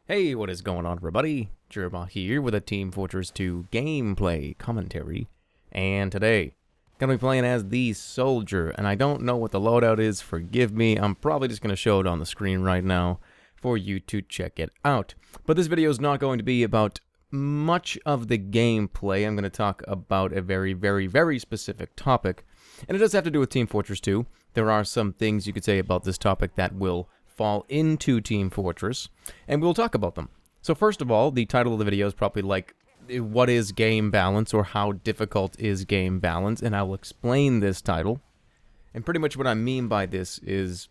Hey, what is going on, everybody? Jerma here with a Team Fortress 2 gameplay commentary, and today, gonna be playing as the Soldier, and I don't know what the loadout is, forgive me, I'm probably just gonna show it on the screen right now for you to check it out. But this video is not going to be about much of the gameplay. I'm gonna talk about a very specific topic, and it does have to do with Team Fortress 2. There are some things you could say about this topic that will fall into Team Fortress, and we'll talk about them. So first of all, the title of the video is probably like, what is game balance, or how difficult is game balance, and I'll explain this title. And pretty much what I mean by this is,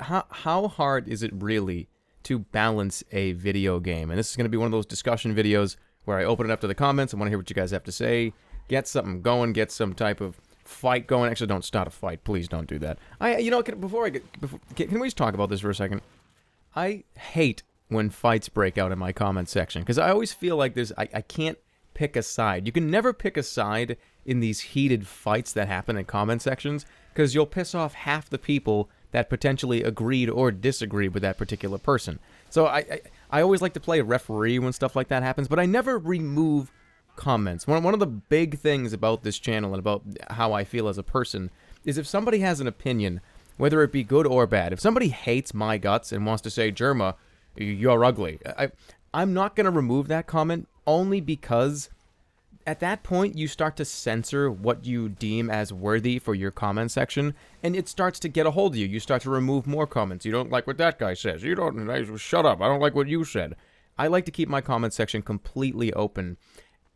how hard is it really to balance a video game? And this is going to be one of those discussion videos where I open it up to the comments. I want to hear what you guys have to say, get something going, get some type of fight going. Actually, don't start a fight. Please don't do that. Can we just talk about this for a second? I hate when fights break out in my comment section, because I always feel like I can't pick a side. You can never pick a side in these heated fights that happen in comment sections, because you'll piss off half the people that potentially agreed or disagreed with that particular person. So I always like to play a referee when stuff like that happens, but I never remove comments. One of the big things about this channel and about how I feel as a person is if somebody has an opinion, whether it be good or bad, if somebody hates my guts and wants to say, Jerma, you're ugly, I'm not going to remove that comment, only because at that point you start to censor what you deem as worthy for your comment section, and it starts to get a hold of you. You start to remove more comments. You don't like what that guy says. You don't, shut up, I don't like what you said. I like to keep my comment section completely open,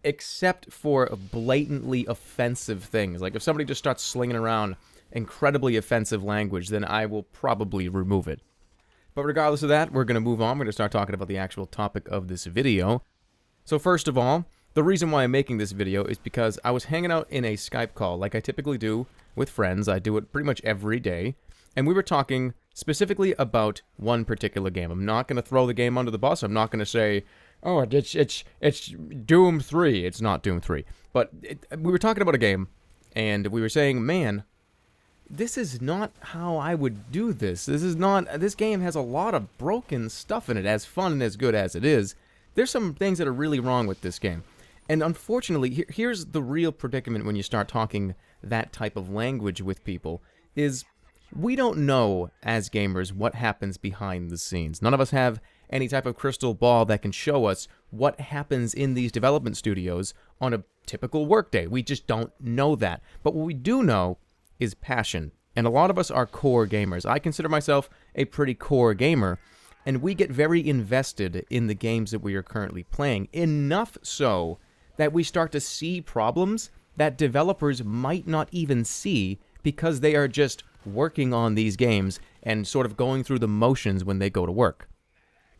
except for blatantly offensive things. Like if somebody just starts slinging around incredibly offensive language, then I will probably remove it. But regardless of that, we're going to move on. We're going to start talking about the actual topic of this video. So first of all, the reason why I'm making this video is because I was hanging out in a Skype call like I typically do with friends. I do it pretty much every day. And we were talking specifically about one particular game. I'm not going to throw the game under the bus. I'm not going to say, oh, it's Doom 3. It's not Doom 3. But we were talking about a game, and we were saying, man, this is not how I would do this. This game has a lot of broken stuff in it, as fun and as good as it is. There's some things that are really wrong with this game. And unfortunately, here's the real predicament when you start talking that type of language with people, is we don't know, as gamers, what happens behind the scenes. None of us have any type of crystal ball that can show us what happens in these development studios on a typical workday. We just don't know that. But what we do know is passion. And a lot of us are core gamers. I consider myself a pretty core gamer, and we get very invested in the games that we are currently playing, enough so that we start to see problems that developers might not even see because they are just working on these games and sort of going through the motions when they go to work.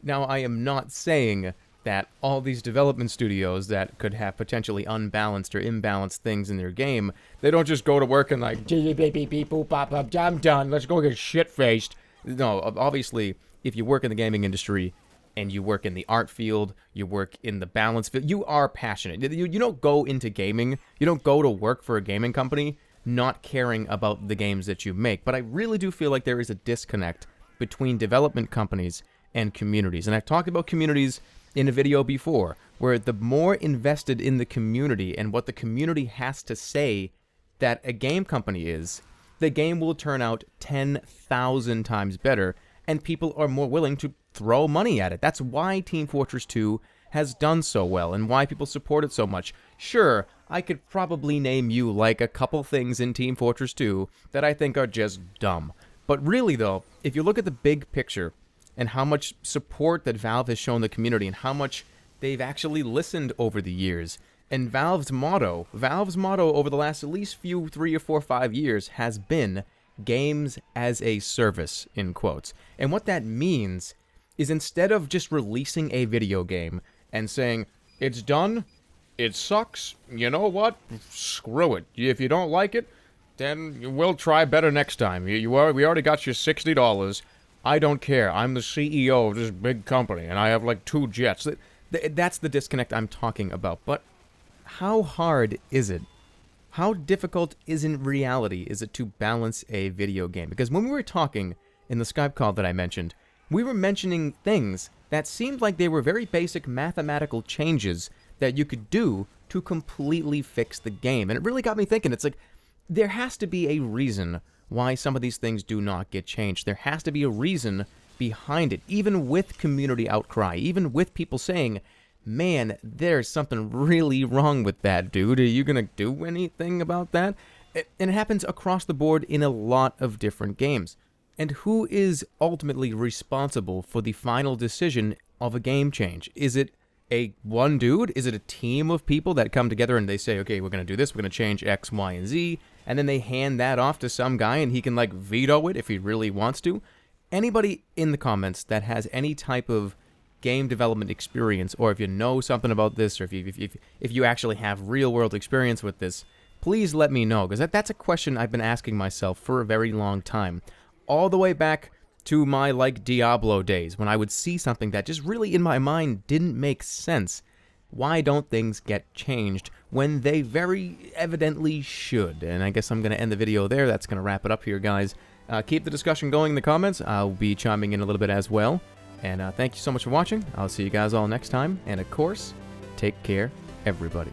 Now, I am not saying that all these development studios that could have potentially unbalanced or imbalanced things in their game, they don't just go to work and like, I'm done, let's go get shit-faced. No, obviously, if you work in the gaming industry and you work in the art field, you work in the balance field, you are passionate. You don't go into gaming, you don't go to work for a gaming company not caring about the games that you make. But I really do feel like there is a disconnect between development companies and communities. And I've talked about communities in a video before, where the more invested in the community and what the community has to say that a game company is, the game will turn out 10,000 times better, and people are more willing to throw money at it. That's why Team Fortress 2 has done so well, and why people support it so much. Sure, I could probably name you like a couple things in Team Fortress 2 that I think are just dumb. But really though, if you look at the big picture, and how much support that Valve has shown the community, and how much they've actually listened over the years. And Valve's motto over the last at least 3 or 4 or 5 years has been games as a service, in quotes. And what that means is, instead of just releasing a video game and saying, it's done, it sucks, you know what, screw it. If you don't like it, then we'll try better next time. We already got you $60. I don't care. I'm the CEO of this big company, and I have like 2 jets. That's the disconnect I'm talking about. But how hard is it? how difficult in reality is it to balance a video game? Because when we were talking in the Skype call that I mentioned, we were mentioning things that seemed like they were very basic mathematical changes that you could do to completely fix the game. And it really got me thinking, it's like, there has to be a reason why some of these things do not get changed. There has to be a reason behind it, even with community outcry, even with people saying, man, there's something really wrong with that, dude. Are you going to do anything about that? And it happens across the board in a lot of different games. And who is ultimately responsible for the final decision of a game change? Is it one dude? Is it a team of people that come together and they say, okay, we're going to do this, we're going to change X, Y, and Z, and then they hand that off to some guy and he can, like, veto it if he really wants to? Anybody in the comments that has any type of game development experience, or if you know something about this, or if you actually have real-world experience with this, please let me know, because that's a question I've been asking myself for a very long time. All the way back to my, like, Diablo days, when I would see something that just really in my mind didn't make sense. Why don't things get changed when they very evidently should? And I guess I'm going to end the video there. That's going to wrap it up here, guys. Keep the discussion going in the comments. I'll be chiming in a little bit as well. And thank you so much for watching. I'll see you guys all next time. And of course, take care, everybody.